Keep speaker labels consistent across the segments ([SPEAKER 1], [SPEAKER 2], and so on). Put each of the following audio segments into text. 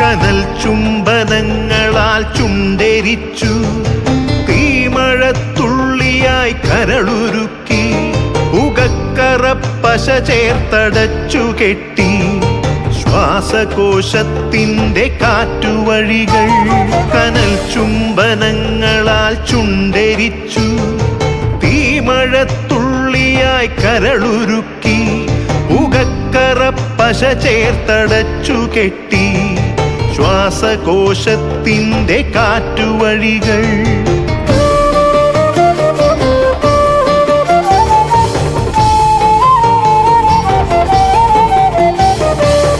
[SPEAKER 1] കനൽ ചുംബനങ്ങളാൽ ചുണ്ടെരിച്ചു, തീമഴത്തുള്ളിയായി കരളുരുക്കി, പുകക്കറപ്പശ ചേർത്തടച്ചു കെട്ടി, ശ്വാസകോശത്തിൻ്റെ കാറ്റുവഴികൾ. കനൽ ചുംബനങ്ങളാൽ ചുണ്ടെരിച്ചു, തീമഴത്തുള്ളിയായി കരളുരുക്കി, പുകക്കറപ്പശ ചേർത്തടച്ചു കെട്ടി, ശ്വാസകോശത്തിൻ്റെ കാറ്റുവഴികൾ.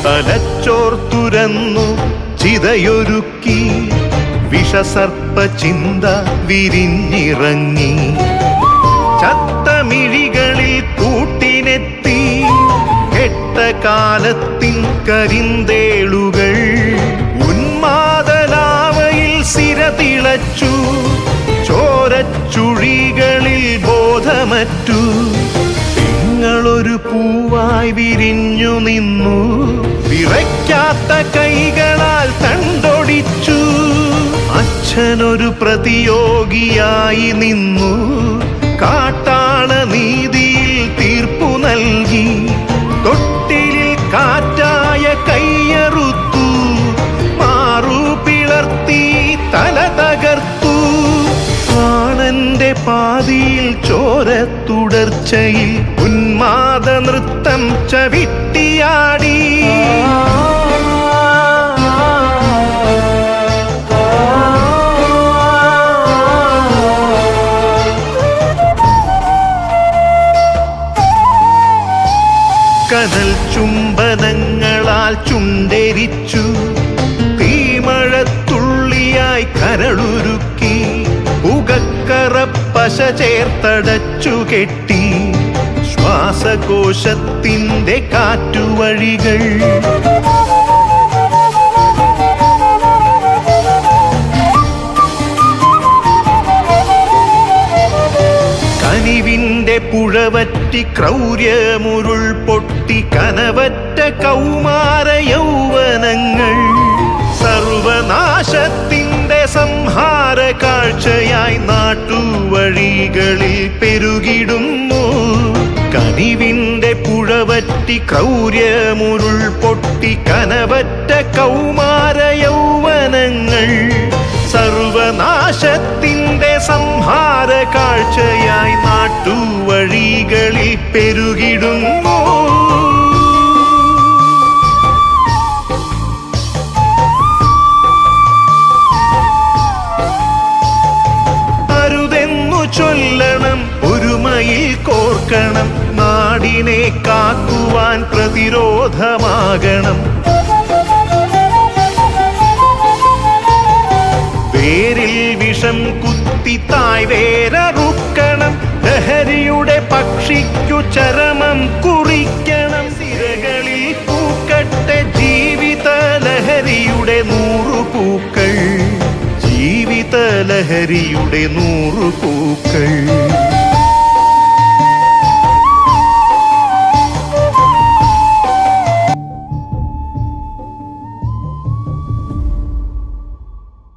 [SPEAKER 1] തലച്ചോർ തുരന്നു ചിതയൊരുക്കി, വിഷസർപ്പ ചിന്ത വിരിഞ്ഞിറങ്ങി, ചത്തമിഴികളിൽ കൂട്ടിനെത്തി, കെട്ട കാലത്തിൻ കരിന്തേളുകൾ. ഉന്മാദലാവയിൽ സിരതിളച്ചു, ചോരച്ചുഴികളിൽ ബോധമറ്റു, നിങ്ങളൊരു പൂവായി വിരിഞ്ഞു നിന്നു, വിറയ്ക്കാത്ത കൈകളാൽ തണ്ടൊടിച്ചു. അച്ഛനൊരു പ്രതിയോഗിയായി നിന്നു, കാട്ടാള നീതിയിൽ തീർപ്പു നൽകി, തൊട്ടിലിൽ കാറ്റായ കൈയറുത്തു, മാറു പിളർത്തി തല തകർത്തു. പ്രാണന്റെ പാതിയിൽ ചോരത്തുടർച്ചയിൽ ഉന്മാദ നൃത്തം ചവിട്ടിയാടി. കനൽ ചുംബനങ്ങളാൽ ചുണ്ടെരിച്ചു, തീമഴത്തുള്ളിയായി കരളുരുക്കി, പുകക്കറപ്പശ ചേർത്തടച്ചു കെട്ടി, ശ്വാസകോശത്തിൻ്റെ കാറ്റുവഴികൾ. കനിവിൻ്റെ പുഴവറ്റി ക്രൗര്യമുരുൾ പൊട്ടി, കനവറ്റ കൗമാര യൗവനങ്ങൾ, സർവനാശത്തിൻ്റെ സംഹാര കാഴ്ചയായി നാട്ടുവഴികളിൽ പെരുകിടുന്നു. കനിവിൻ്റെ പുഴവറ്റി ക്രൗര്യമുരുൾ പൊട്ടി, കനവറ്റ കൗമാര യൗവനങ്ങൾ, സർവനാശത്തിൻ്റെ സംഹാര കാഴ്ചയായി നാട്ടുവഴികളിൽ പെരുകിടുന്നു. അരുതെന്നു ചൊല്ലണം, ഒരുമയിൽ കോർക്കണം, നാടിനെ കാക്കുവാൻ പ്രതിരോധമാകണം. വേരിൽ വിഷം കുത്തി തായ് വേരറുക്കണം, ലഹരിയുടെ പക്ഷിക്കു ചരമം കുറിക്കണം. സിരകളിൽ പൂക്കട്ടെ ജീവിത ലഹരിയുടെ 100 പൂക്കൾ, ജീവിത ലഹരിയുടെ 100 പൂക്കൾ.